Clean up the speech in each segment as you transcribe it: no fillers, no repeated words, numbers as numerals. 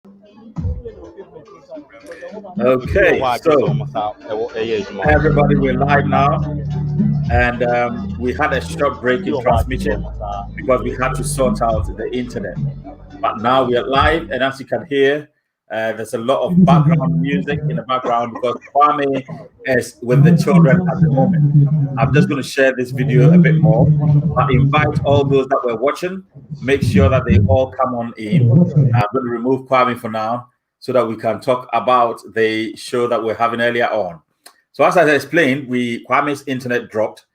Okay, so everybody, we're live now, and we had a short break in transmission because we had to sort out the internet. But now we are live, and as you can hear, there's a lot of background music in the background because Kwame is with the children at the moment. I'm just going to share this video a bit more. I invite all those that were watching, make sure that they all come on in. I'm going to remove Kwame for now so that we can talk about the show that we're having earlier on. So as I explained, Kwame's internet dropped,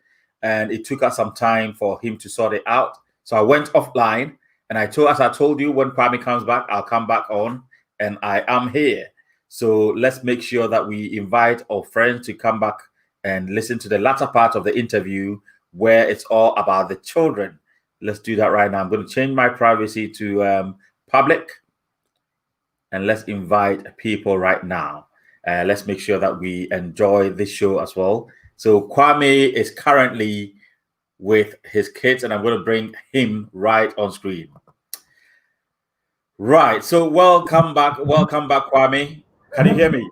and it took us some time for him to sort it out. So I went offline, and as I told you, when Kwame comes back, I'll come back on, and I am here. So let's make sure that we invite our friends to come back and listen to the latter part of the interview where it's all about the children. Let's do that right now. I'm going to change my privacy to public, and let's invite people right now. Let's make sure that we enjoy this show as well. So Kwame is currently with his kids, and I'm going to bring him right on screen. Right. So welcome back, Kwame. Can you hear me?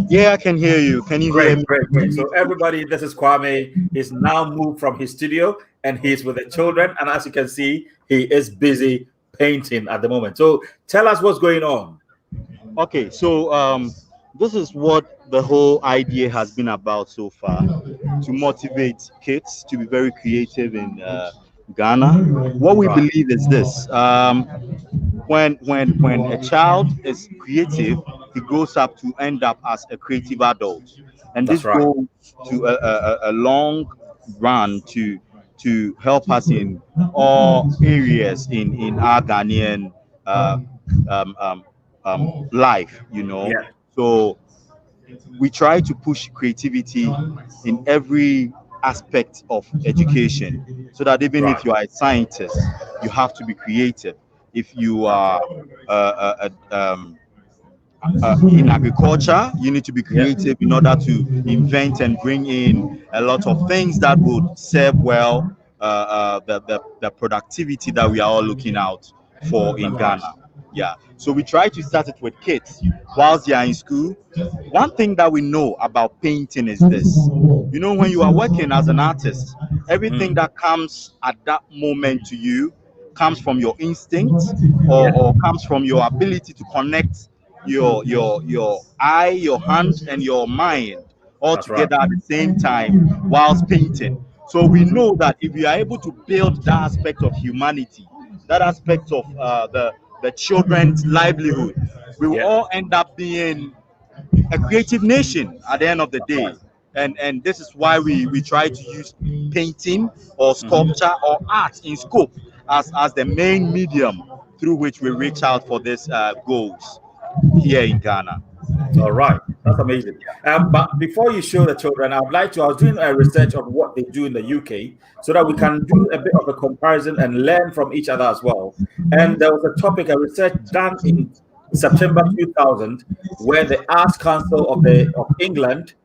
Yeah, I can hear you. Can you hear me? Great. So everybody, this is Kwame. He's now moved from his studio, and he's with the children. And as you can see, he is busy painting at the moment. So tell us what's going on. Okay, so this is what the whole idea has been about so far, to motivate kids to be very creative in Ghana. What we believe is this: when a child is creative, he grows up to end up as a creative adult, and this goes to a long run to help us in all areas in our Ghanaian life, So we try to push creativity in every aspect of education, so that even if you are a scientist, you have to be creative. If you are in agriculture, you need to be creative in order to invent and bring in a lot of things that would serve well the productivity that we are all looking out for in Ghana. Yeah, so we try to start it with kids whilst they are in school. One thing that we know about painting is this: when you are working as an artist, everything that comes at that moment to you comes from your instinct, or comes from your ability to connect your eye, your hand, and your mind all together at the same time whilst painting. So we know that if we are able to build that aspect of humanity, that aspect of the children's livelihood, we will all end up being a creative nation at the end of the day. And this is why we try to use painting or sculpture or art in scope as the main medium through which we reach out for these goals here in Ghana. All right, that's amazing. But before you show the children, I was doing a research on what they do in the UK so that we can do a bit of a comparison and learn from each other as well. And there was a research done in September 2000, where the Arts Council of England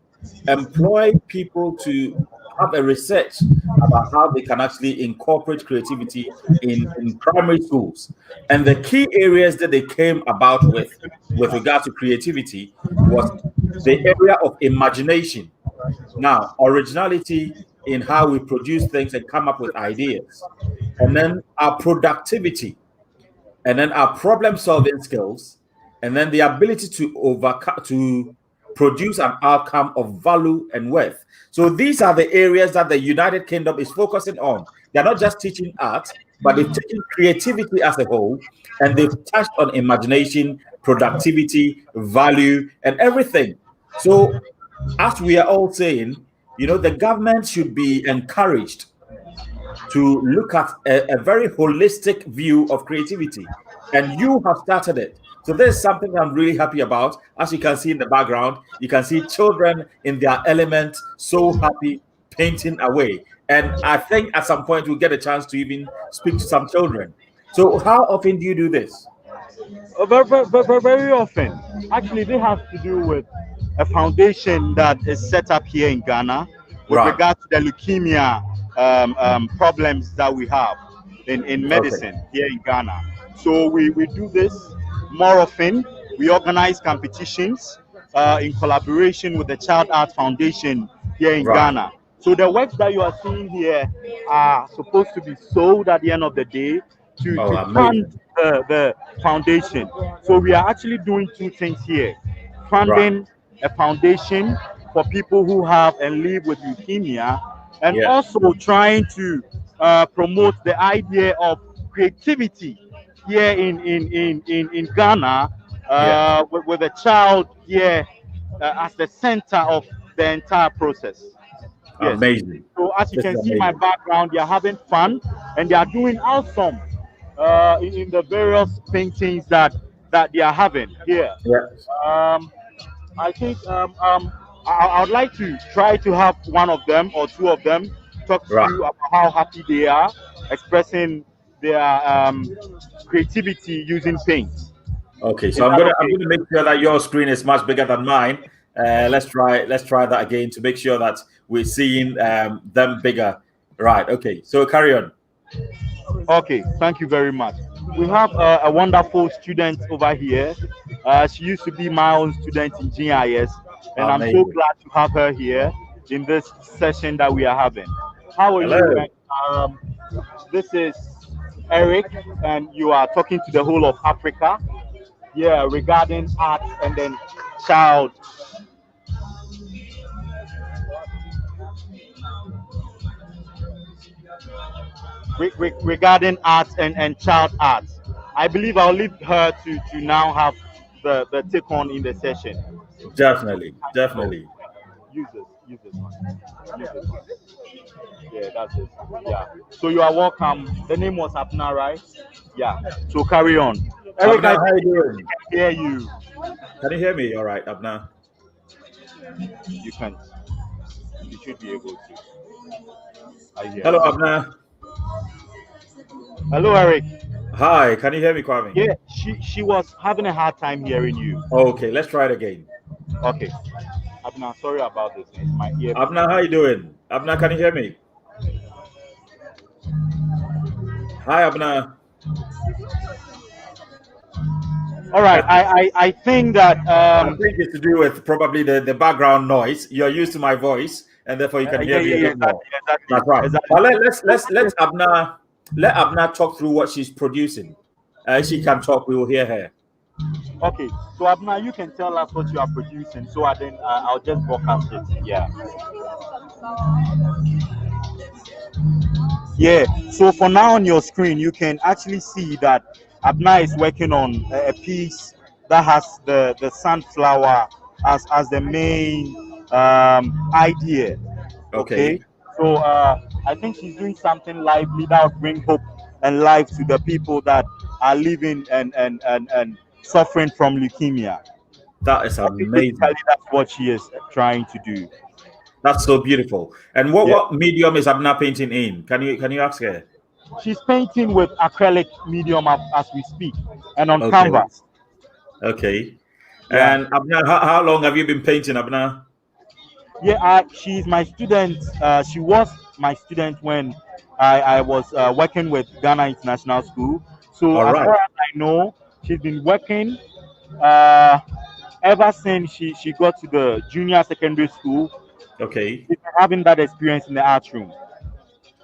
employed people to have a research about how they can actually incorporate creativity in primary schools. And the key areas that they came about with regard to creativity was the area of imagination. Now, originality in how we produce things and come up with ideas. And then our productivity. And then our problem-solving skills. And then the ability to produce an outcome of value and worth. So these are the areas that the United Kingdom is focusing on. They're not just teaching art, but they've taken creativity as a whole, and they've touched on imagination, productivity, value, and everything. So as we are all saying, the government should be encouraged to look at a very holistic view of creativity. And you have started it. So there's something I'm really happy about. As you can see in the background, you can see children in their element, so happy, painting away. And I think at some point we'll get a chance to even speak to some children. So how often do you do this? Very often. Actually, they have to do with a foundation that is set up here in Ghana with regard to the leukemia problems that we have in medicine here in Ghana. So we do this more often. We organize competitions in collaboration with the Child Art Foundation here in Right. Ghana. So the works that you are seeing here are supposed to be sold at the end of the day Oh, to amazing. fund the foundation. So we are actually doing two things here: Right. funding a foundation for people who have and live with leukemia, and Yeah. also trying to promote the idea of creativity here in Ghana, Yeah. with a child here as the center of the entire process. Yes. Amazing. So as you This is can see my amazing. background, they are having fun and they are doing awesome in the various paintings that they are having here. Yeah. Um, I think I would like to try to have one of them or two of them talk to Right. you about how happy they are expressing their creativity using paint. Okay. Is So I'm that gonna okay? make sure that your screen is much bigger than mine. Let's try that again to make sure that we're seeing them bigger. Right. Okay. So carry on. Okay, thank you very much. We have a wonderful student over here. She used to be my own student in GIS, and I'm so Amazing. glad to have her here in this session that we are having. How are you? Hello. And, this is Eric, and you are talking to the whole of Africa. Yeah, regarding art and then child. Regarding art and child art. I believe I'll leave her to now have the take on in the session. Definitely. So Definitely. use this one. Use this one. Yeah, that's it. Yeah. So you are welcome. The name was Abna, right? Yeah. So carry on. Eric, Abna, I how think you doing? I can hear you. Can you hear me? All right, Abna. You can. You should be able to. I hear Hello, you. Abna. Hello, Eric. Hi. Can you hear me, Kwame? Yeah, she was having a hard time hearing you. Okay. Let's try it again. Okay. Abna, sorry about this. It's my earpiece. Abna, how you doing? Abna, can you hear me? Hi, Abna. All right. I think that I think it's to do with probably the background noise. You're used to my voice, and therefore you can yeah, hear me yeah, a yeah, bit more. exactly, That's right. exactly. But let Abna talk through what she's producing. If she can talk, we will hear her. Okay, so Abna, you can tell us what you are producing, so I'll just broadcast it. Yeah, yeah. So for now on your screen, you can actually see that Abna is working on a piece that has the sunflower as the main idea. Okay, Okay. so I think she's doing something lively that will bring hope and life to the people that are living and suffering from leukemia. That is I think basically amazing. that's what she is trying to do. That's so beautiful. And Yeah, what medium is Abna painting in? Can you ask her? she's painting with acrylic medium as we speak and on Okay. canvas. Okay. Yeah, And Abna, how long have you been painting, Abna? yeah. She's my student. She was my student when I was working with Ghana International School. So All as right. far as I know, she's been working uh, ever since she got to the junior secondary school. Okay. She's been having that experience in the art room.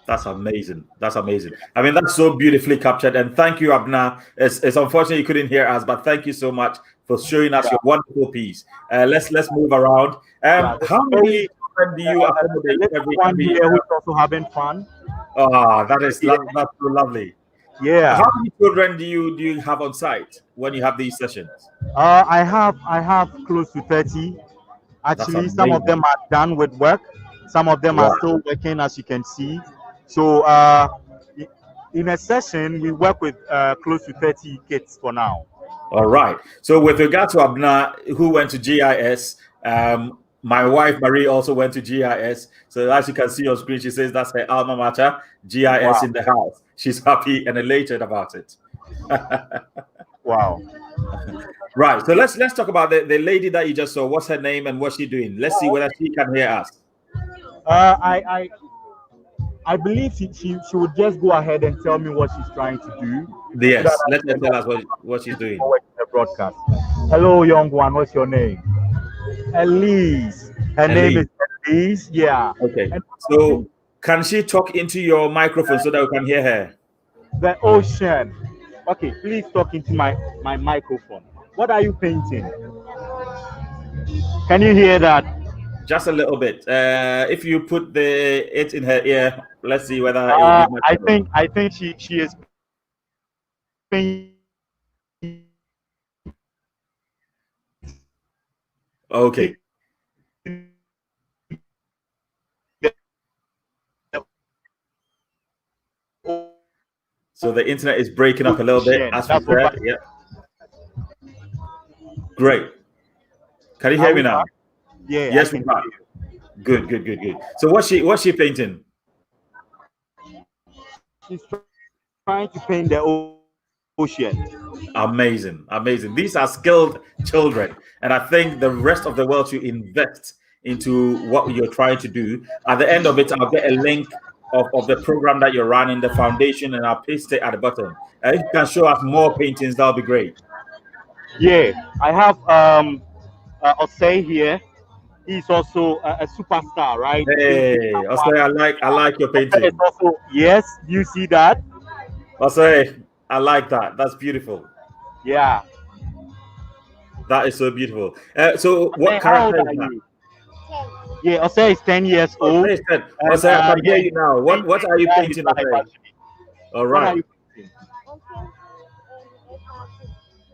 That's amazing. That's amazing. I mean, that's so beautifully captured. And thank you, Abna. It's unfortunate you couldn't hear us, but thank you so much for showing us Yeah, your wonderful piece. Let's move around. yeah. There's How a many very children do you a accommodate little every one every? here who's also having fun. Yeah, That's so lovely. yeah. How many children do you have on site when you have these sessions? I have close to 30. That's Actually, some of them amazing. are done with work. Some of them are Right. still working, as you can see. So i- in a session, we work with close to 30 kids for now. All right. So with regard to Abna, who went to GIS, my wife Marie also went to GIS. So as you can see on screen, she says that's her alma mater, GIS Wow, in the house. She's happy and elated about it. wow. Right. So let's talk about the lady that you just saw. What's her name and what's she doing? Let's see whether she can hear us. Uh, I, I I believe she would just go ahead and tell me what she's trying to do, so that Yes. I Let her can tell us what she's move doing. forward in broadcast. Hello, young one. What's your name? Elise. Her name is Elise. Yeah. Okay. So can she talk into your microphone so that we can hear her? The ocean. Okay, please talk into my microphone. What are you painting? Can you hear that? Just a little bit. If you put it in her ear, let's see whether it will be much better. I think she is painting. Okay. So the internet is breaking up a little bit as we said. Yeah. Great. Can you hear me now? Yeah. Yes, we can. Good. So what's she painting? She's trying to paint the ocean. Amazing. These are skilled children, and I think the rest of the world should invest into what you're trying to do. At the end of it, I'll get a link of the program that you're running, the foundation, and I'll paste it at the bottom. If you can show us more paintings, that'll be great. Yeah, I have Osei here. He's also a superstar, right? Hey, Osei, I like your painting. Also, yes, you see that? Osei, I like that. That's beautiful. Yeah. That is so beautiful. So what character is that? Yeah, Osei is 10 years old. Osei, I can hear you now. What are you painting, Osei? All right.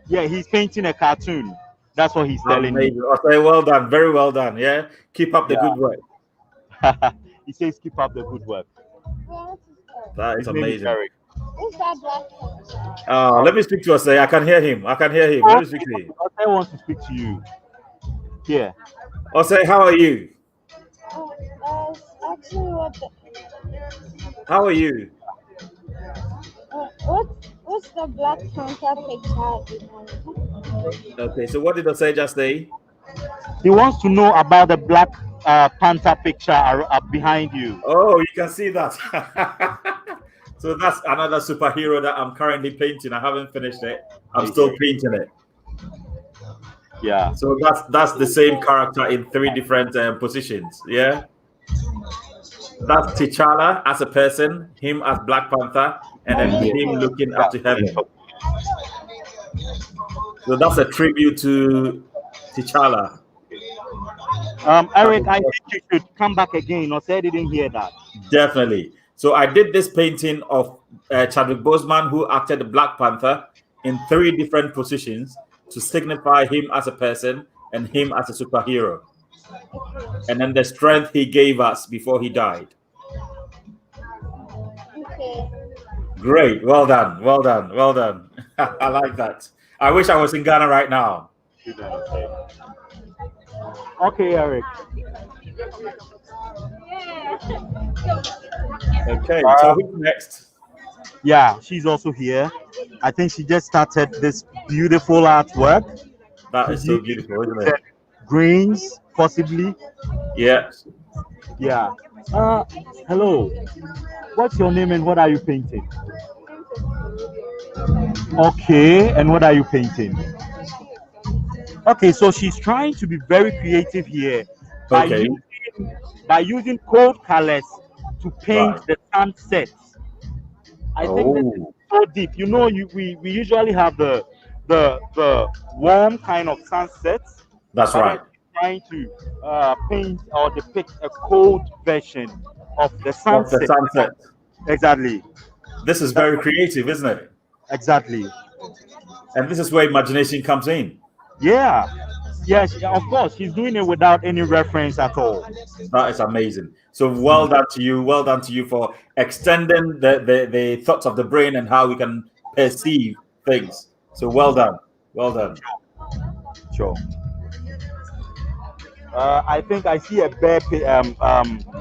Yeah, he's painting a cartoon. That's what he's telling me. Okay, well done. Very well done. Yeah. Keep up the good work. He says keep up the good work. That is amazing. Who's that black let me speak to Osei. I can hear him. Let me speak to him. Osei wants to speak to you. Yeah. Osei, how are you? How are you? What's the Black Panther picture? Okay, so what did Osei just say? He wants to know about the Black Panther picture behind you. Oh, you can see that. So that's another superhero that I'm currently painting. I haven't finished it. I'm still painting it. Yeah. So that's the same character in 3 different positions. Yeah. That's T'Challa as a person, him as Black Panther, and then him looking up to heaven. So that's a tribute to T'Challa. Eric, I think you should come back again. Or say I didn't hear that. Definitely. So I did this painting of Chadwick Boseman, who acted the Black Panther, in 3 different positions to signify him as a person and him as a superhero. And then the strength he gave us before he died. Okay. Great. Well done. I like that. I wish I was in Ghana right now. Okay, Eric. Okay, so who's next? Yeah, she's also here. I think she just started this beautiful artwork. That is so beautiful, isn't it? Greens, possibly. Yes. Yeah. Hello. What's your name and what are you painting? Okay, and what are you painting? Okay, so she's trying to be very creative here by using cold colors to paint the sunset. I think this is so deep. You know, we usually have the warm kind of sunsets. That's right. Trying to paint or depict a cold version of the sunset. Exactly. This is very creative, isn't it? Exactly. And this is where imagination comes in. Yeah. Yes, of course. He's doing it without any reference at all. That is amazing. So well done to you. Well done to you for extending the thoughts of the brain and how we can perceive things. So well done. Well done. Sure. I think I see a bare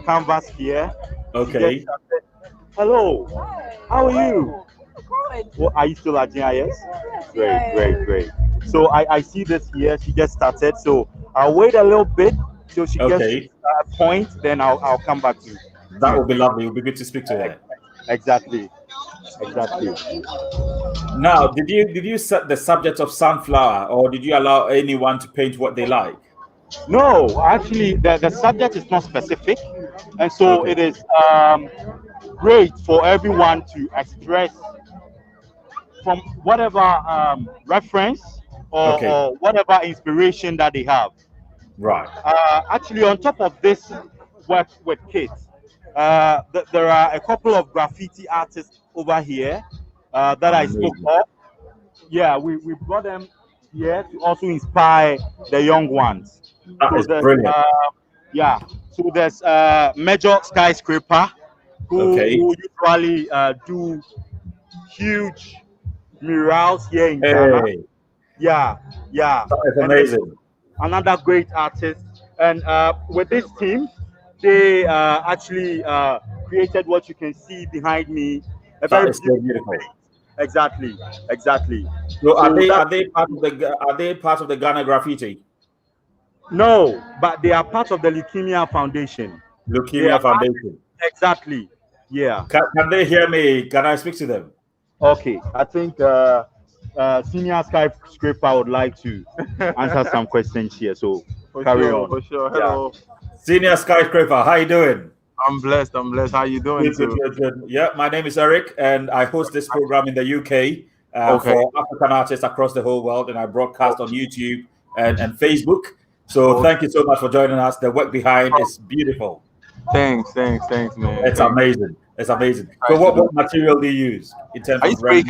canvas here. Okay. Hello. How are you? Well, are you still at GIS? Great. So I see this here. She just started. So I'll wait a little bit till she gets to a point. Then I'll come back to you. That would be lovely. It would be good to speak to her. Exactly. Exactly. Now, did you set the subject of sunflower, or did you allow anyone to paint what they like? No, actually, the subject is not specific, and so Okay. it is great for everyone to express from whatever reference Okay. or whatever inspiration that they have. Right. Actually, on top of this work with kids, there are a couple of graffiti artists over here that I spoke Amazing. of. Yeah, we brought them here to also inspire the young ones. That So is there's brilliant. yeah, so there's Major Skyscraper Okay. who usually do huge murals here in Ghana. Hey, Yeah, yeah, that is and there's amazing. another great artist. And with this team, they actually created what you can see behind me. A That very is so beautiful beautiful. place. Exactly, exactly. So So that are they part of the Ghana graffiti no, but they are part of the Leukemia Foundation. They Leukemia are part, Foundation? exactly. Yeah. Can they hear me? Can I speak to them? Okay. I think Senior Skyscraper would like to answer some questions here. So carry on. For sure. Yeah. Hello. Senior Skyscraper, how you doing? I'm blessed. I'm blessed. How you doing Good, good, too? good, good. Yeah, my name is Eric, and I host this program in the UK Okay. for African artists across the whole world, and I broadcast on YouTube and Facebook. So thank you so much for joining us. The work behind is beautiful. Thanks, man. It's Thanks. amazing. It's amazing. So what material do you use in terms I of use spray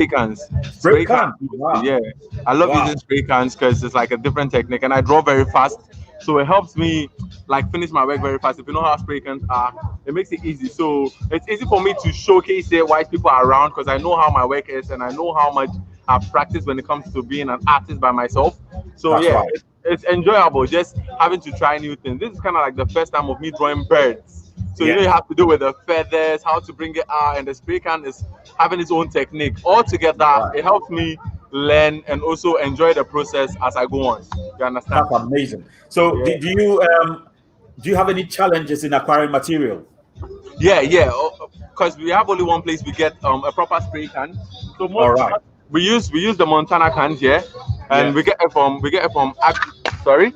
cans. Spray can. Wow. Yeah, I love Wow. using spray cans because it's like a different technique, and I draw very fast, so it helps me like finish my work very fast. If you know how spray cans are, it makes it easy. So it's easy for me to showcase it while people are around because I know how my work is and I know how much I've practiced when it comes to being an artist by myself. So That's yeah, right. it's enjoyable just having to try new things. This is kind of like the first time of me drawing birds. So you know you have to do with the feathers, how to bring it out, and the spray can is having its own technique. All together, Right. it helps me learn and also enjoy the process as I go on. You understand? That's amazing. So Yeah. do you have any challenges in acquiring material? Yeah. Because we have only one place we get a proper spray can. So All right. we use the Montana cans here, and Yeah. we get it from sorry.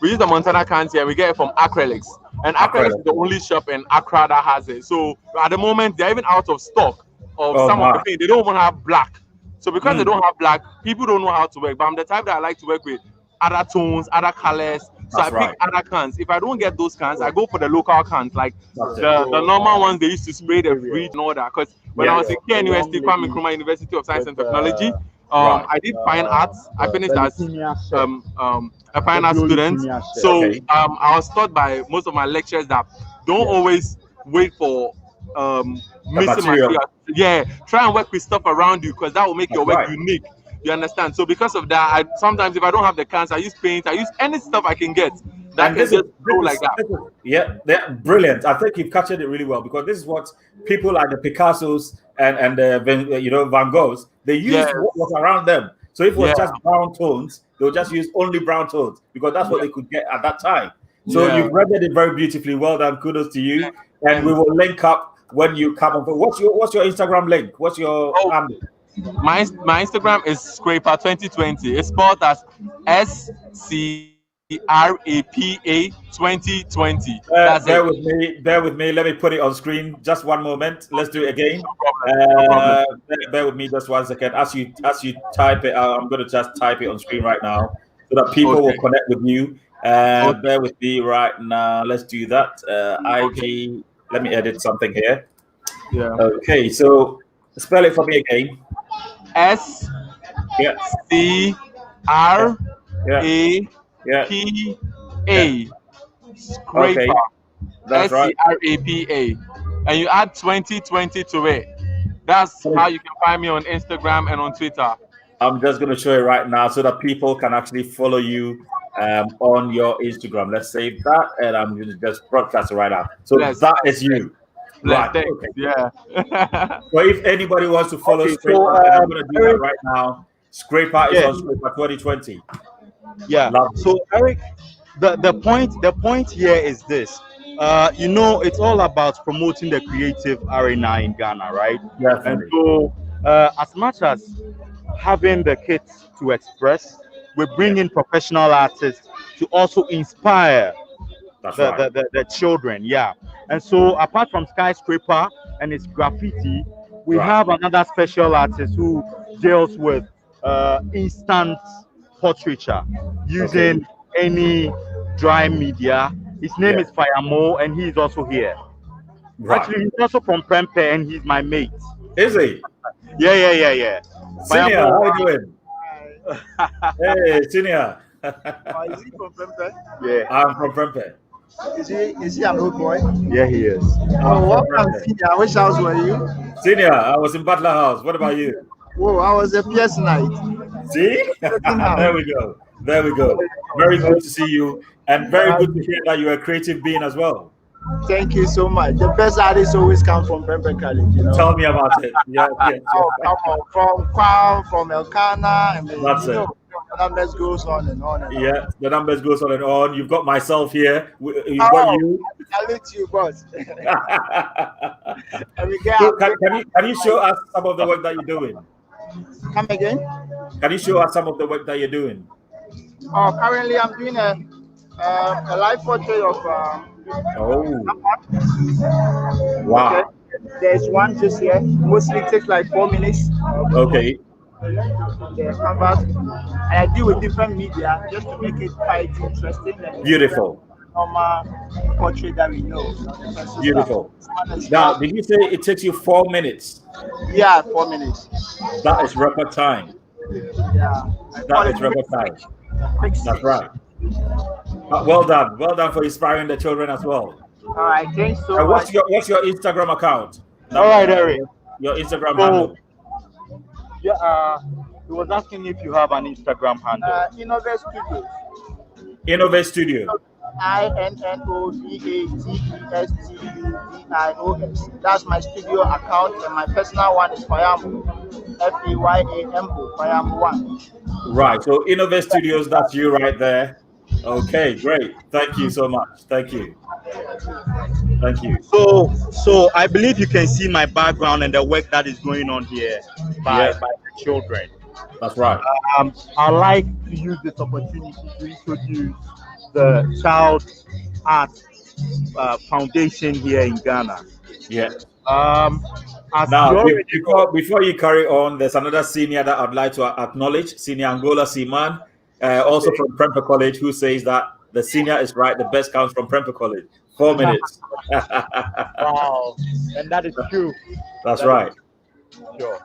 We use the Montana cans here. We get it from Acrylics, and Acrylics is the only shop in Accra that has it. So at the moment, they're even out of stock of Oh, some of the my. things. They don't even have black. So because they don't have black, people don't know how to work. But I'm the type that I like to work with other tones, other colors. So That's I right. pick other cans. If I don't get those cans, I go for the local cans, like That's it. the normal ones they used to spray the fridge and all that. Because when I was in KNUST, Kwame Owusu-Sarpong University of Science and Technology, Right. I did fine arts. I finished as a fine arts student. Leukemia So Okay. I was taught by most of my lecturers that don't always wait for missing material. material. Yeah, try and work with stuff around you because that will make your work right. unique. You understand? So because of that, sometimes if I don't have the cans, I use paint. I use any stuff I can get that And can just go like that. Yeah, they're brilliant. I think you've captured it really well because this is what people like the Picassos and Van Goghs, they used Yes. what was around them. So if it was Yeah. just brown tones, they'll just use only brown tones because that's what they could get at that time. So Yeah. you've rendered it very beautifully. Well done. Kudos to you. And we will link up when you come up. What's your Instagram link? What's your handle? My Instagram is Scraper2020. It's spelled as SCRAPA 2020. That's Bear it. with me. Let me put it on screen. Just one moment. Let's do it again. No problem. Bear with me just 1 second. As you type it out, I'm going to just type it on screen right now so that people will connect with you. Bear with me right now. Let's do that. IG. Let me edit something here. Yeah. Okay. So spell it for me again. S Yeah. C R Yeah. A Yeah. P A. Scraper. Okay. That's right. SCRAPA. And you add 2020 to it. That's how you can find me on Instagram and on Twitter. I'm just going to show it right now so that people can actually follow you on your Instagram. Let's save that, and I'm going to just broadcast it right now. So that is you. Right. Thanks. Okay. Yeah. So if anybody wants to follow Okay, Scraper, so, then I'm going to do that right now. Scraper is on Scraper 2020. Yeah. Lovely. So Eric, the point here is this. You know, it's all about promoting the creative arena in Ghana, right? Definitely. And so, as much as having the kids to express, we bring in professional artists to also inspire That's right. the children. Yeah. And so, apart from Skyscraper and its graffiti, we Right. have another special artist who deals with instant portraiture using any dry media. His name Yeah. is Fayamo, and he is also here. Right. Actually, he's also from Prempe, and he's my mate. Is he? Yeah. Senior, how you Fayamo, doing? Hey, Senior. Is he from Pempe? yeah, I'm from Prempe. Is he an old boy? yeah, he is. I'm Oh, from welcome, Prempe. Senior. Which house were you? Senior, I was in Butler House. What about you? Whoa, I was a PS night. See? There we go. There we go. Very good to see you. And very good to hear that you're a creative being as well. Thank you so much. The best artists always come from Pempe College, you know. Tell me about it. Yeah. Oh, come on. From Kwame, from Elkanah, and then, That's you it. know, the numbers goes on and on and on. Yeah, the numbers goes on and on. You've got myself here. You've Oh, got you. I look to you, boss. And we get So can you show us some of the work that you're doing? come again. Can you show us some of the work that you're doing? Oh, currently I'm doing a live portrait of Oh, wow. there's one just here. Mostly takes like 4 minutes. Okay, The canvas, and I deal with different media just to make it quite interesting. And beautiful, normal portrait that we know. You know, the person beautiful. that- Now, did you say it takes you 4 minutes? Yeah, 4 minutes. That is record time. Yeah, That is record time. Quick That's six. right. Well done. Well done for inspiring the children as well. All right, thanks so And much. what's your Instagram account? All right, Eric. Your Instagram So, handle. yeah, he was asking if you have an Instagram handle. Innova Studios. Innovate Studio. INNOVATESTUDIOS. That's my studio account, and my personal one is Fayamo. FAYAMO, Fayamo1. Right. So Innovate Studios, that's you right there. Okay, great. Thank you so much. Thank you. Thank you. So I believe you can see my background and the work that is going on here by the children. That's right. I like to use this opportunity to introduce the Child Art Foundation here in Ghana. Yeah. As Now, you already know, before you carry on, there's another senior that I'd like to acknowledge, Senior Angola Seaman, also from Prempe College, who says that the senior is right, the best comes from Prempe College. 4 minutes. wow, and that is true. That's right. Sure.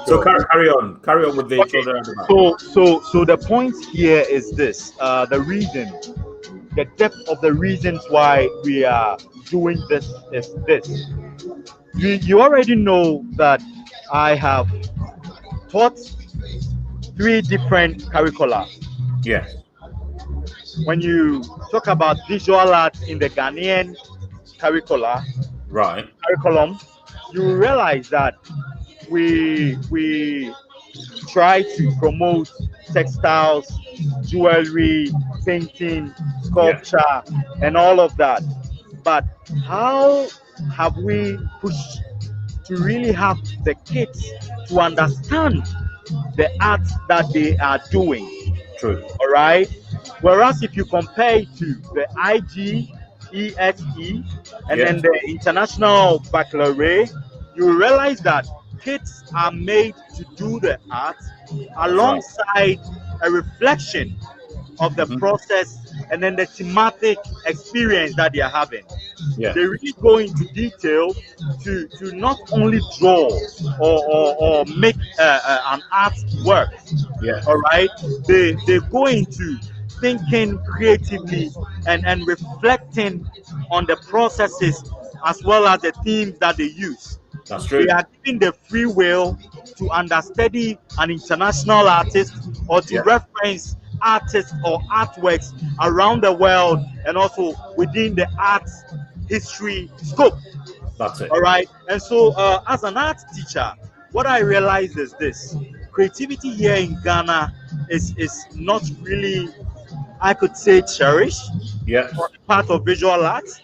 So carry on with the children. So the point here is this: the depth of the reasons why we are doing this is this. You already know that I have taught 3 different curricula. Yes. When you talk about visual art in the Ghanaian curriculum, you realize that we try to promote textiles, jewelry, painting, sculpture, and all of that. But how have we pushed to really have the kids to understand the art that they are doing? True. All right. Whereas if you compare it to the IGESE and then the International Baccalaureate, you realize that kids are made to do the art alongside a reflection of the process and then the thematic experience that they are having. Yeah. They really go into detail to not only draw or make an artwork. Yeah. All right. They go into thinking creatively and reflecting on the processes as well as the themes that they use. That's true. They are given the free will to understudy an international artist or to reference artists or artworks around the world and also within the art history scope. That's it. All right. And so as an art teacher, what I realized is this: creativity here in Ghana is not really, I could say, cherished. Yes. part of visual arts,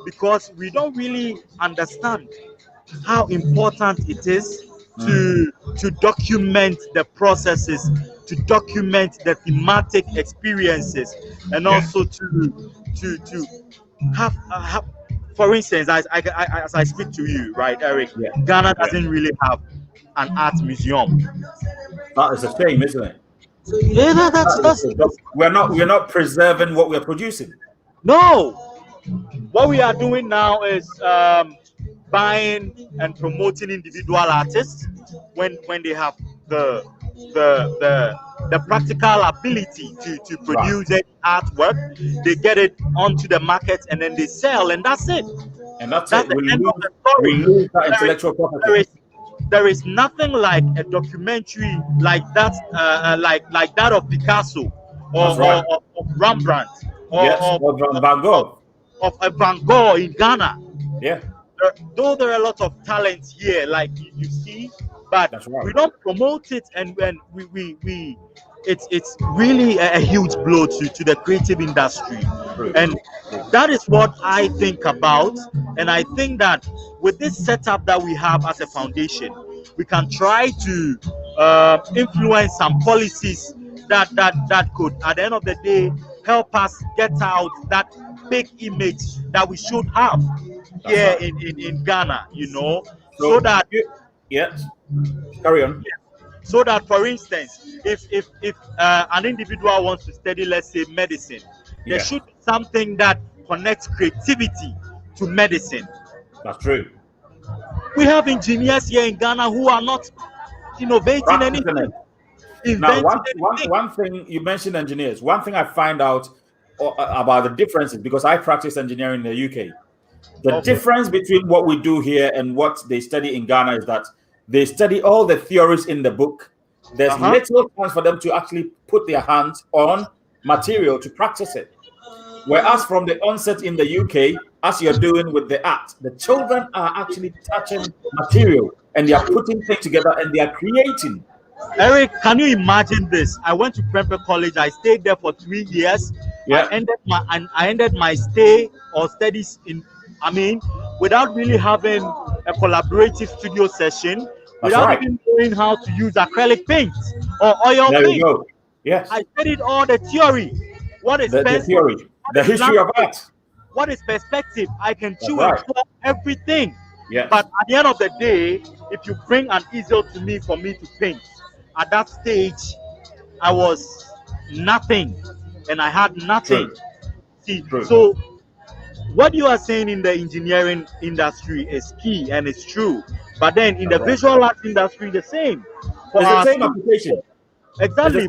because we don't really understand how important it is to document the processes, to document the thematic experiences, and also to have for instance, as I speak to you, right, Eric, Ghana doesn't really have an art museum. That is a shame, isn't it? Yeah, that's we're not preserving what we're producing. no. What we are doing now is buying and promoting individual artists when they have the practical ability to produce any artwork. They get it onto the market and then they sell, and that's it. And that's it. We lose that intellectual property. There is nothing like a documentary like that, like that of Picasso or Rembrandt or Van Gogh. Of a Van Gogh in Ghana. Yeah. Though there are a lot of talents here, like you see, but we don't promote it, and when we it's really a huge blow to the creative industry. And that is what I think about. And I think that with this setup that we have as a foundation, we can try to influence some policies that could, at the end of the day, help us get out that big image that we should have here in Ghana, so that carry on. So that, for instance, if an individual wants to study, let's say, medicine, there should be something that connects creativity to medicine. That's true. We have engineers here in Ghana who are not innovating anything. Now, one thing you mentioned, engineers. One thing I find out about the differences, because I practice engineering in the UK. The difference between what we do here and what they study in Ghana is that they study all the theories in the book. There's little chance for them to actually put their hands on material to practice it. Whereas from the onset in the UK, as you're doing with the art, the children are actually touching material and they are putting things together and they are creating. Eric, can you imagine this? I went to Prempeh College. I stayed there for 3 years. I ended my stay or studies without really having a collaborative studio session, without even knowing how to use acrylic paint or oil paint. You go. Yes. I studied all the theory. What is the theory? The history of art. What is perspective? I can chew and draw everything. Yes. But at the end of the day, if you bring an easel to me for me to paint, at that stage, I was nothing, and I had nothing. So what you are saying in the engineering industry is key and it's true. But then in the visual arts industry, the same. For it's the same application. Exactly.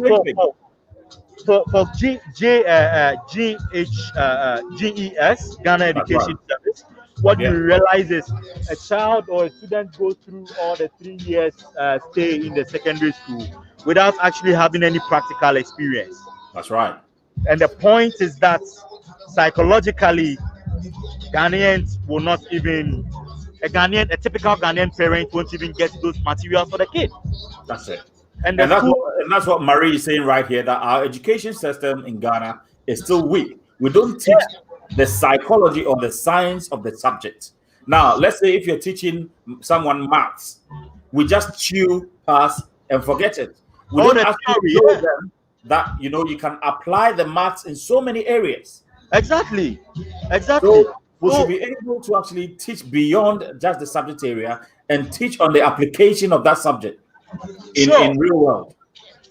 For GES, Ghana Education Service, what you realize is a child or a student goes through all the 3 years stay in the secondary school without actually having any practical experience. That's right. And the point is that psychologically, Ghanaians will not even, a typical Ghanaian parent won't even get those materials for the kid. That's it. And that's what Marie is saying right here, that our education system in Ghana is still weak. We don't teach the psychology or the science of the subject. Now, let's say if you're teaching someone maths, we just chew, pass, and forget it. We don't actually show them that, you can apply the maths in so many areas. Exactly. So we should be able to actually teach beyond just the subject area and teach on the application of that subject in real world.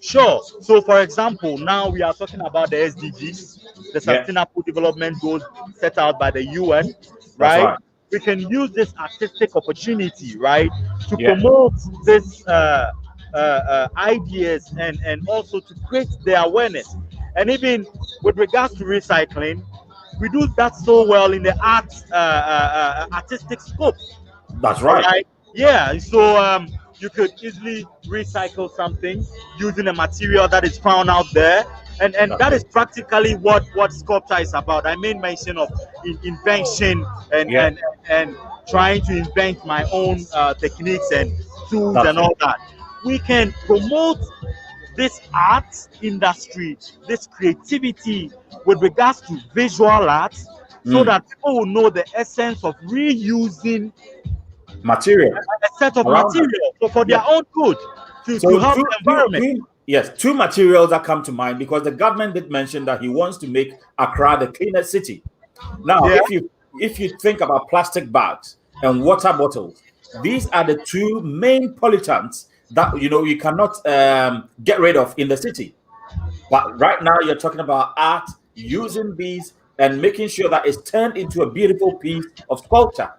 Sure. So, for example, now we are talking about the SDGs, the Sustainable Development Goals set out by the UN, right? We can use this artistic opportunity, right, to promote this ideas and also to create the awareness. And even with regards to recycling, we do that so well in the artistic scope. That's right. Yeah. So you could easily recycle something using a material that is found out there, and that is practically what sculpture is about. I made mention of invention and trying to invent my own techniques and tools and all that. We can promote this art industry, this creativity with regards to visual arts, so that people will know the essence of reusing material, a set of material for their own good to help the environment. Two materials that come to mind, because the government did mention that he wants to make Accra the cleanest city. Now, if you think about plastic bags and water bottles, these are the two main pollutants that you cannot get rid of in the city. But right now you're talking about art, using these and making sure that it's turned into a beautiful piece of sculpture.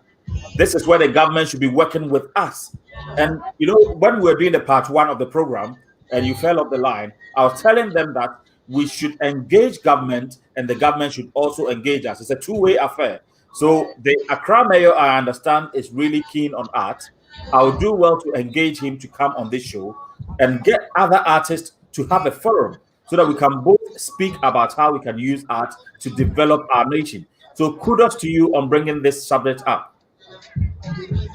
This is where the government should be working with us. And when we were doing the part 1 of the program and you fell off the line, I was telling them that we should engage government and the government should also engage us. It's a two-way affair. So the Accra mayor, I understand, is really keen on art. I would do well to engage him to come on this show and get other artists to have a forum so that we can both speak about how we can use art to develop our nation. So kudos to you on bringing this subject up.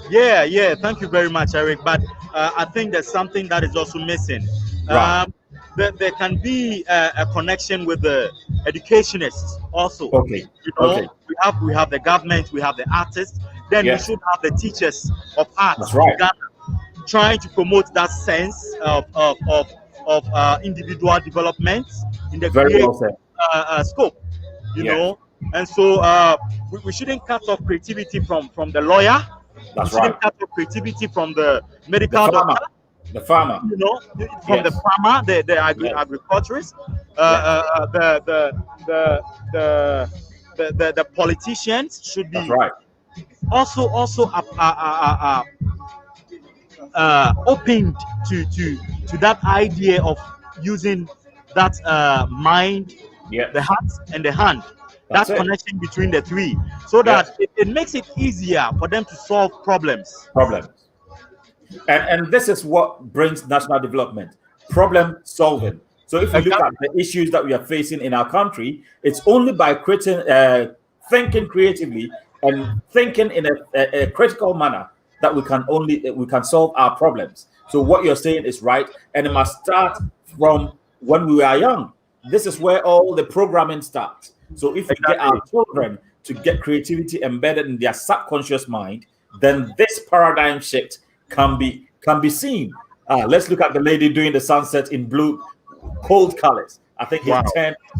Yeah. Thank you very much, Eric. But I think there's something that is also missing. Right. There can be a connection with the educationists also. Okay. We have the government, we have the artists. Then we should have the teachers of art. That's right. Trying to promote that sense of individual development in the creative scope. You know. And so we shouldn't cut off creativity from the lawyer. That's we shouldn't cut off creativity from the medical doctor. The farmer, from the farmer, the agriculturist, the politicians should be also opened to that idea of using that mind, the heart, and the hand. That connection between the three, so that it makes it easier for them to solve problems. And this is what brings national development, problem solving. So if you look at the issues that we are facing in our country, it's only by thinking creatively and thinking in a critical manner that we can solve our problems. So what you're saying is right, and it must start from when we are young. This is where all the programming starts. So if we get our children to get creativity embedded in their subconscious mind, then this paradigm shift can be seen. Let's look at the lady doing the sunset in blue, cold colors. I think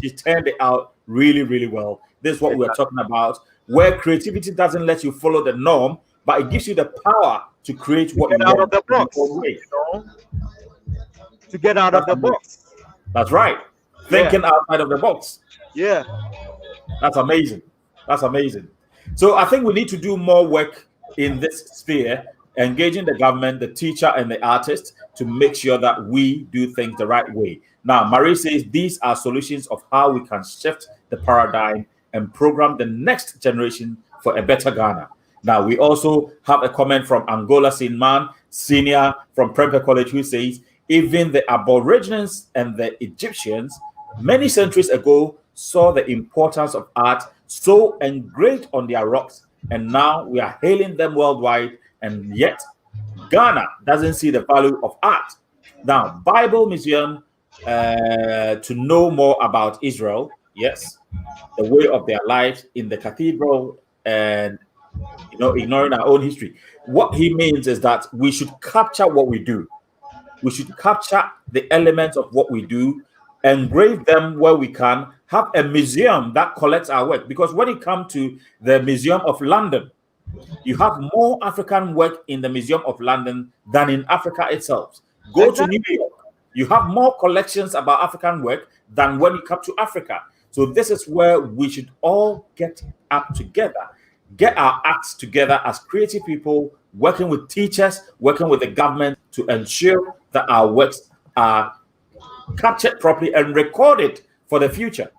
she's turned it out really, really well. This is what we're talking about, where creativity doesn't let you follow the norm, but it gives you the power to create what you want. Out of the box, to get out of the box. That's right. Thinking outside of the box. Yeah. That's amazing. So I think we need to do more work in this sphere, engaging the government, the teacher, and the artist to make sure that we do things the right way. Now, Marie says these are solutions of how we can shift the paradigm and program the next generation for a better Ghana. Now, we also have a comment from Angola Sinman Senior from Prempeh College, who says, even the Aborigines and the Egyptians many centuries ago saw the importance of art so engraved on their rocks, and now we are hailing them worldwide, and yet Ghana doesn't see the value of art. Now, Bible Museum, to know more about Israel, yes, the way of their lives in the cathedral, and ignoring our own history. What he means is that we should capture what we do. We should capture the elements of what we do, engrave them where we can, have a museum that collects our work. Because when it comes to the Museum of London, you have more African work in the Museum of London than in Africa itself. Go to New York, you have more collections about African work than when you come to Africa. So this is where we should all get up together, get our acts together as creative people, working with teachers, working with the government to ensure that our works are captured properly and recorded for the future.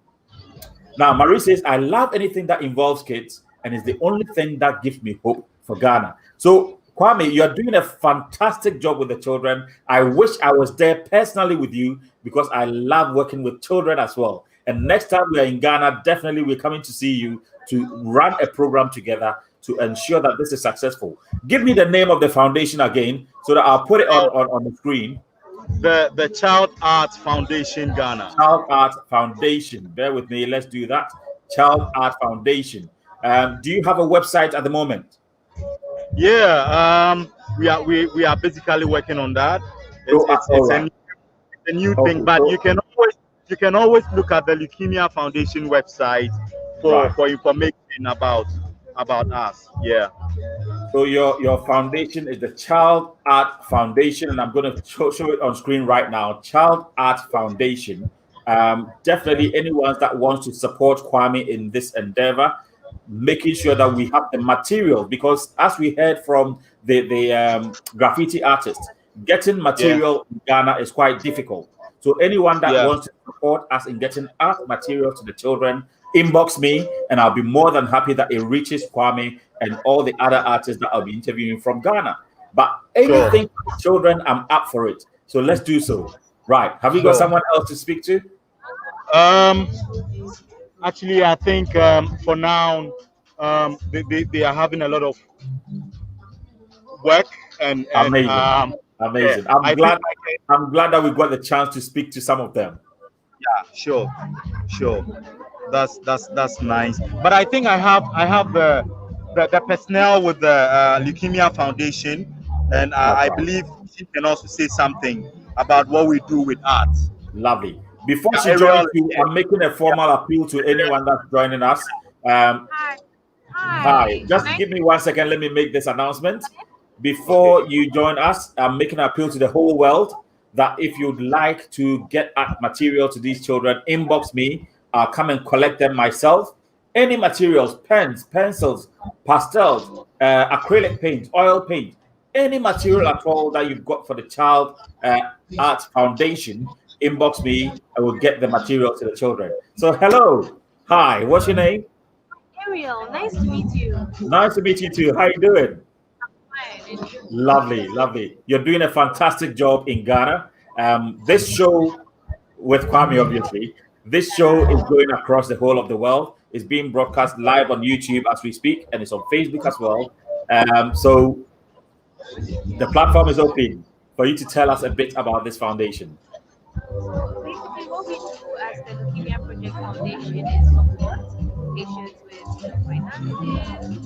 Now, Marie says, I love anything that involves kids, and it's the only thing that gives me hope for Ghana. So, Kwame, you're doing a fantastic job with the children. I wish I was there personally with you, because I love working with children as well. And next time we are in Ghana, definitely we're coming to see you to run a program together to ensure that this is successful. Give me the name of the foundation again so that I'll put it on the screen. The Child Arts Foundation Ghana. Child Art Foundation. Bear with me. Let's do that. Child Art Foundation. Do you have a website at the moment? Yeah. We are basically working on that. It's a new thing, but you can always look at the Leukemia Foundation website for information about us. Yeah. So your foundation is the Child Art Foundation, and I'm going to show it on screen right now. Child Art Foundation. Definitely anyone that wants to support Kwame in this endeavor, making sure that we have the material, because as we heard from the graffiti artists, getting material in Ghana is quite difficult. So anyone that wants to support us in getting art material to the children, inbox me, and I'll be more than happy that it reaches Kwame and all the other artists that I'll be interviewing from Ghana. But anything for children, I'm up for it. So let's do so. Right. Have you got someone else to speak to? Actually, I think for now, they are having a lot of work and amazing. Amazing. Yeah, I'm glad that we got the chance to speak to some of them. Yeah, sure. That's nice. But I think I have the personnel with the Leukemia Foundation, and I believe she can also say something about what we do with art. Lovely. Before she joins you, I'm making a formal appeal to anyone that's joining us. Hi. Just give me 1 second. Let me make this announcement. Before you join us, I'm making an appeal to the whole world that if you'd like to get art material to these children, inbox me. I'll come and collect them myself. Any materials, pens, pencils, pastels, acrylic paint, oil paint, any material at all that you've got for the Child Art Foundation, inbox me. I will get the material to the children. So hello. Hi. What's your name? Ariel. Nice to meet you. Nice to meet you too. How you doing? Fine. Lovely. You're doing a fantastic job in Ghana. This show with Kwame, obviously, this show is going across the whole of the world. It's being broadcast live on YouTube as we speak, and it's on Facebook as well. So the platform is open for you to tell us a bit about this foundation. Basically, what we do as the Leukemia Project Foundation is support patients with finances,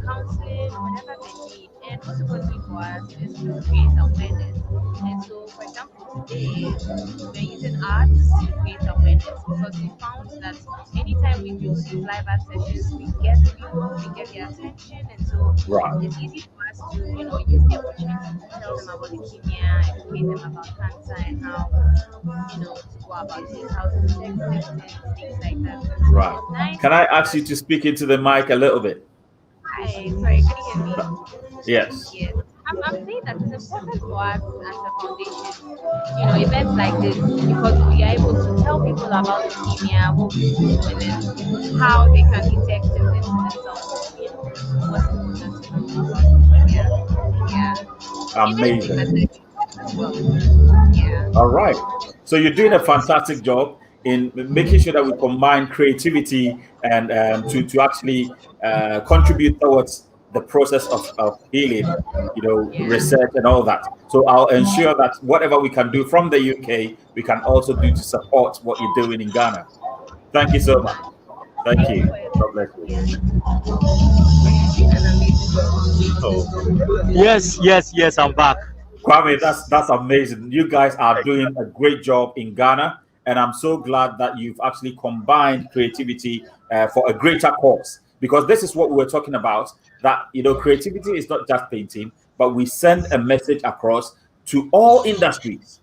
counseling, whatever they need. And what's important for us is to create awareness. And so, for example, today we're using arts to create awareness because we found that anytime we do these live art sessions, we get people, we get their attention, and so it's easy for us to, use the opportunity to tell them about leukemia, educate them about cancer and how, to go about it, how to detect symptoms, things like that. Right. Can I ask you to speak into the mic a little bit? Hi, sorry, can you hear me? Yes. I'm saying that it's important for us as a foundation, events like this, because we are able to tell people about leukemia, what we do, and then how they can detect it themselves, what's important to know about leukemia. Amazing. Yeah. All right. So you're doing a fantastic job in making sure that we combine creativity and to actually contribute towards the process of healing, research and all that. So I'll ensure that whatever we can do from the UK, we can also do to support what you're doing in Ghana. Thank you so much. Thank you. God bless you. Yes, I'm back. Kwame, that's amazing. You guys are doing a great job in Ghana, and I'm so glad that you've actually combined creativity for a greater cause. Because this is what we were talking about, that creativity is not just painting, but we send a message across to all industries,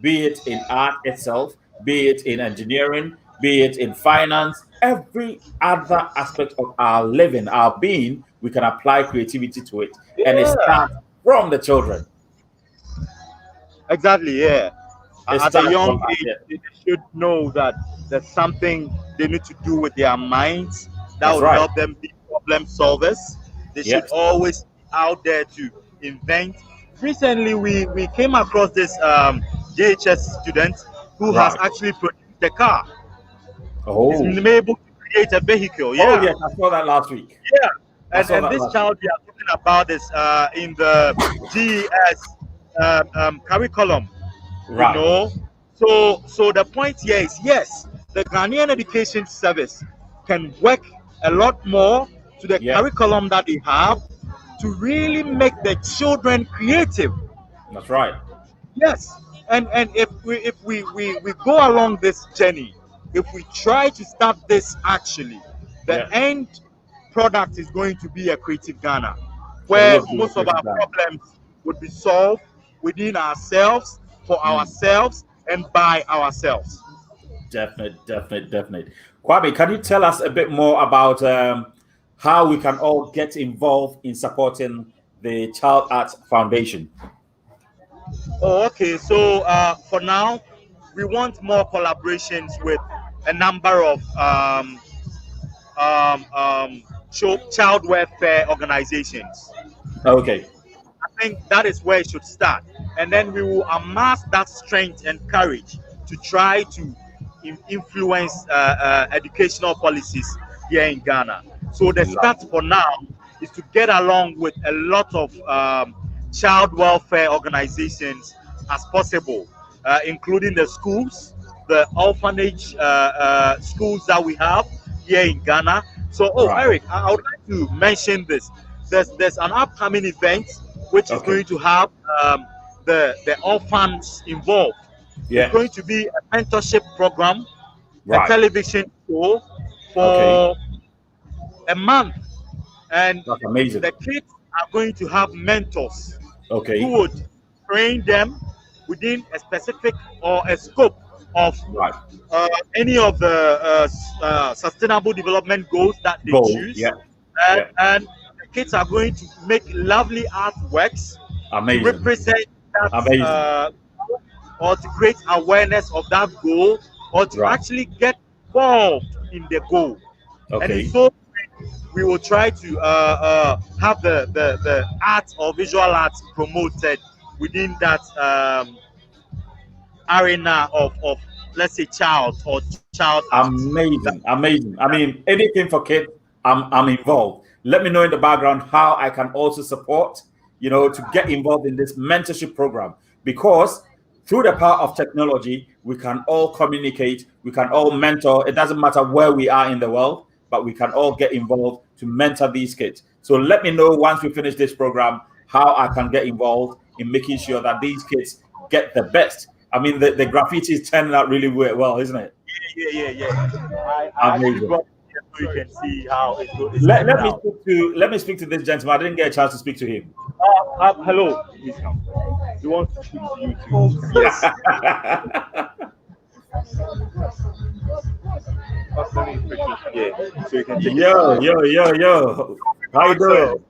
be it in art itself, be it in engineering, be it in finance, every other aspect of our living, our being, we can apply creativity to it. And it starts from the children. Exactly, yeah. At a young age, they should know that there's something they need to do with their minds that will help them be problem solvers. They should always be out there to invent. Recently, we came across this JHS student who has actually produced a car. He's been able to create a vehicle. Yeah. Oh, yes, I saw that last week. Yeah. And this child we are talking about is in the GES curriculum. Right. You know, so the point here is, yes, the Ghanaian Education Service can work a lot more to the curriculum that they have to really make the children creative. That's right. Yes, and if we go along this journey, if we try to start this, actually, the end product is going to be a creative Ghana, where most of our problems would be solved within ourselves, for ourselves, and by ourselves. Definitely. Kwame, can you tell us a bit more about how we can all get involved in supporting the Child Arts Foundation? Oh, okay. So for now, we want more collaborations with a number of child welfare organizations. Okay. I think that is where it should start, and then we will amass that strength and courage to try to influence educational policies here in Ghana. So the start for now is to get along with a lot of child welfare organizations as possible, including the schools, the orphanage schools that we have here in Ghana. So, Eric, I would like to mention this. There's an upcoming event which is going to have the orphans involved. It's going to be a mentorship program, a television show for a month, and that's amazing. The kids are going to have mentors who would train them within a specific or a scope of any of the sustainable development goals that they choose. And the kids are going to make lovely artworks to represent that or to create awareness of that goal, or to actually get involved in the goal. And so we will try to have the art or visual arts promoted within that arena of let's say child arts. Amazing. I mean, anything for kids, I'm involved. Let me know in the background how I can also support, to get involved in this mentorship program, because through the power of technology, we can all communicate, we can all mentor. It doesn't matter where we are in the world, but we can all get involved to mentor these kids. So let me know once we finish this program how I can get involved in making sure that these kids get the best. I mean, the graffiti is turning out really well, isn't it? Yeah. I actually brought it here so you can see how it goes. Let me speak to this gentleman. I didn't get a chance to speak to him. Hello. Please come. He wants to speak to you too. Yes. Yo. How you doing?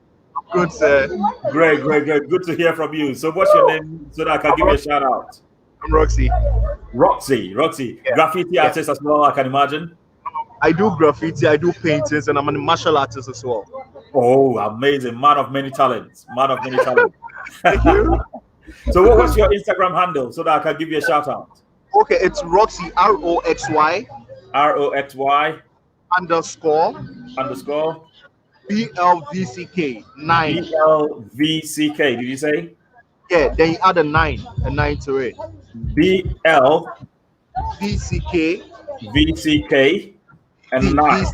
Good, sir. Great. Good to hear from you. So what's your name so that I can give you a shout out? I'm Roxy. Yeah. Graffiti artist as well, I can imagine. I do graffiti, I do paintings, and I'm a martial artist as well. Oh, amazing. Man of many talents. Thank you. So what's your Instagram handle so that I can give you a shout out? Okay, it's Roxy, ROXY underscore BLVCK 9. BLVCK, did you say? Yeah, then you add a 9 to it. VCK and 9.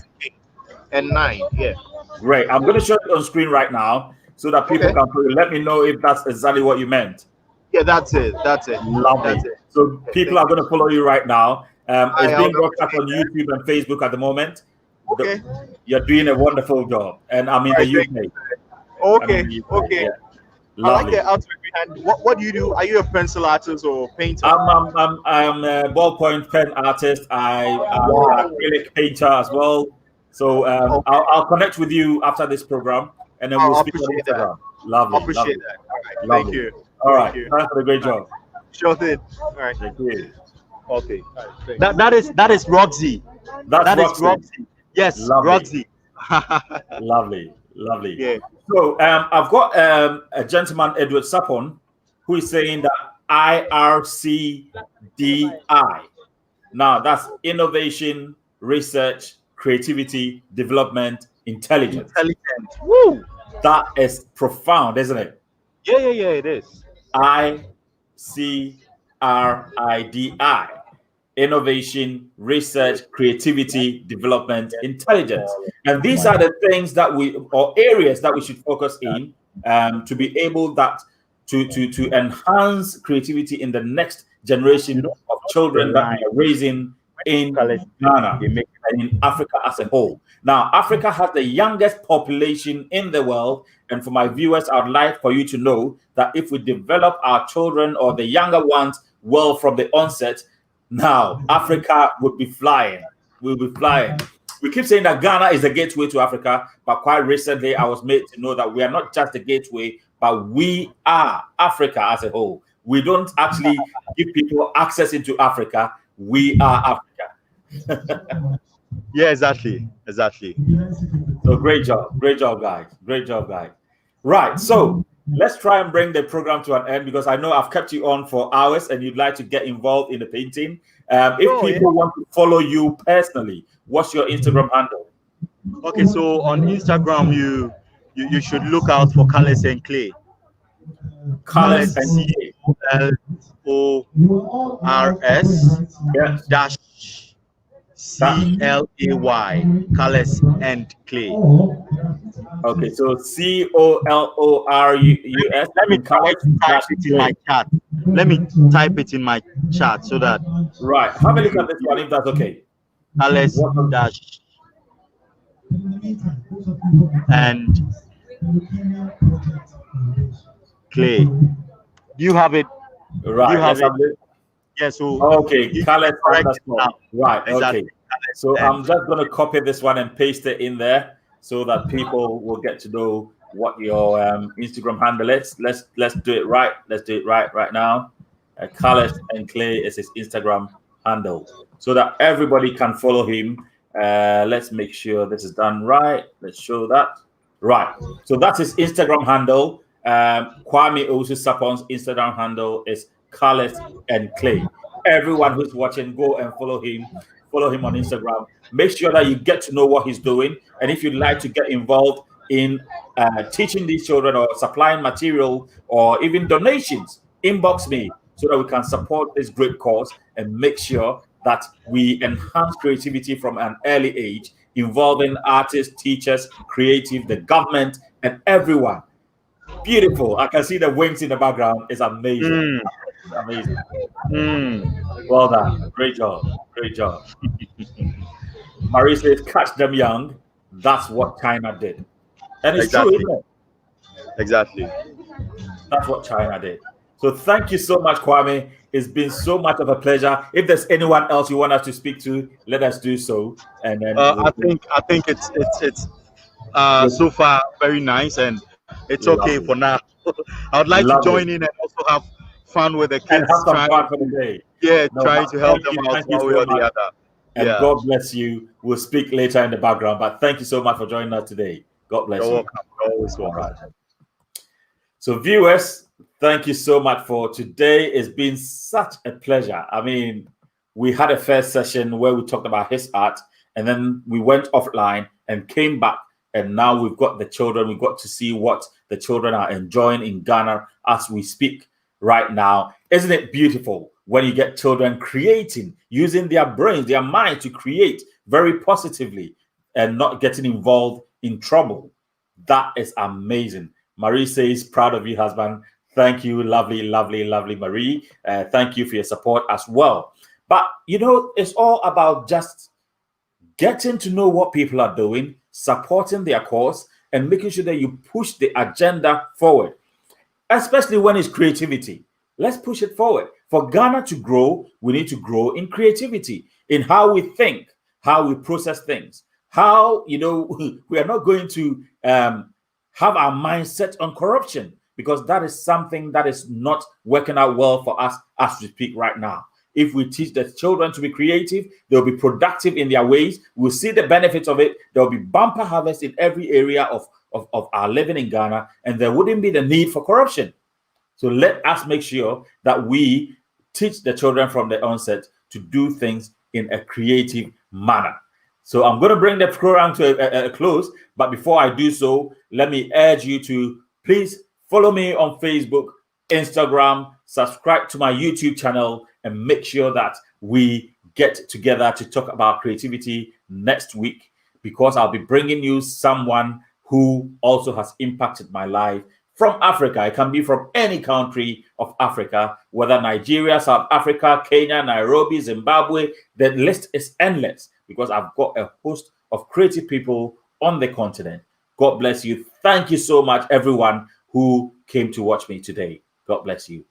And 9, yeah. Great. I'm going to show it on screen right now so that people can let me know if that's exactly what you meant. Yeah, that's it. Lovely. So people are going to follow you right now. It's being broadcast on YouTube and Facebook at the moment. Okay. You're doing a wonderful job. And I'm in the UK. Okay. Yeah. I like the artwork behind. What do you do? Are you a pencil artist or painter? I'm a ballpoint pen artist. I'm an acrylic painter as well. So I'll connect with you after this program, and then we'll speak on Instagram. Lovely. I appreciate that. All right. Lovely. Thank you. All right. Thanks for the great job. Sure thing. All right. Thank you. Okay. That is Roxy. That is Roxy. Yes, lovely. Roxy. Lovely. Yeah. So I've got a gentleman, Edward Sapon, who is saying that IRCDI. Now that's innovation, research, creativity, development, intelligence. Woo! That is profound, isn't it? Yeah, it is. ICRIDI. Innovation, research, creativity, development, intelligence. And these are the things that or areas that we should focus in to be able to enhance creativity in the next generation of children that we are raising in Ghana and in Africa as a whole. Now, Africa has the youngest population in the world. And for my viewers, I would like for you to know that if we develop our children or the younger ones well from the onset, now Africa would be flying. We'll be flying. We keep saying that Ghana is the gateway to Africa, but quite recently I was made to know that we are not just the gateway, but we are Africa as a whole. We don't actually give people access into Africa. We are Africa. Yeah, exactly. So great job, guys. Great job, guys. Right, so let's try and bring the program to an end because I know I've kept you on for hours and you'd like to get involved in the painting. If people want to follow you personally, what's your Instagram handle? Okay, so on Instagram, you should look out for Colors and Clay. Colors and Clay. COLORS dash CLAY. Colors and Clay. Okay, so COLORUS. Let me type it in my chat. Let me type it in my chat so that. Right. Have a look at this one if that's okay. Colors dash and Clay. Do you have it? Right. Do you have it? Yes. So okay. Colors underscore. Right. Exactly. Okay. So I'm just going to copy this one and paste it in there so that people will get to know what your Instagram handle is. Let's do it right. Let's do it right now. Colors and Clay is his Instagram handle so that everybody can follow him. Let's make sure this is done right. Let's show that. Right. So that's his Instagram handle. Kwame Owusu-Sarpong's Instagram handle is Colors and Clay. Everyone who's watching, go and follow him. Follow him on Instagram. Make sure that you get to know what he's doing. And if you'd like to get involved in teaching these children or supplying material or even donations, inbox me so that we can support this great cause and make sure that we enhance creativity from an early age, involving artists, teachers, creative, the government, and everyone. Beautiful. I can see the wings in the background. It's amazing. Amazing. Well done. Great job. Marie says, catch them young. That's what China did. And it's true, isn't it? Exactly. That's what China did. So thank you so much, Kwame. It's been so much of a pleasure. If there's anyone else you want us to speak to, let us do so. And then I think it's so far very nice, and it's okay for now. I would like to join in and also have fun with the kids. And have some fun for the day. Yeah, trying to help them out one way or the other. And God bless you. We'll speak later in the background. But thank you so much for joining us today. God bless you. You're welcome. You're always welcome. Right. So viewers, thank you so much for today. It's been such a pleasure. I mean, we had a first session where we talked about his art, and then we went offline and came back. And now we've got the children. We've got to see what the children are enjoying in Ghana as we speak right now. Isn't it beautiful when you get children creating, using their brains, their mind to create very positively and not getting involved in trouble? That is amazing. Marie says, proud of you, husband. Thank you. Lovely, lovely, lovely, Marie. Thank you for your support as well. But, you know, it's all about just getting to know what people are doing, supporting their cause, and making sure that you push the agenda forward, especially when it's creativity. Let's push it forward. For Ghana to grow, we need to grow in creativity, in how we think, how we process things, how, you know, we are not going to have our mindset on corruption, because that is something that is not working out well for us as we speak right now. If we teach the children to be creative, they'll be productive in their ways. We'll see the benefits of it. There'll be bumper harvest in every area of our living in Ghana, and there wouldn't be the need for corruption. So let us make sure that we teach the children from the onset to do things in a creative manner. So I'm going to bring the program to a close. But before I do so, let me urge you to please follow me on Facebook, Instagram, subscribe to my YouTube channel, and make sure that we get together to talk about creativity next week, because I'll be bringing you someone who also has impacted my life from Africa. It can be from any country of Africa, whether Nigeria, South Africa, Kenya, Nairobi, Zimbabwe. The list is endless, because I've got a host of creative people on the continent. God bless you. Thank you so much, everyone who came to watch me today. God bless you.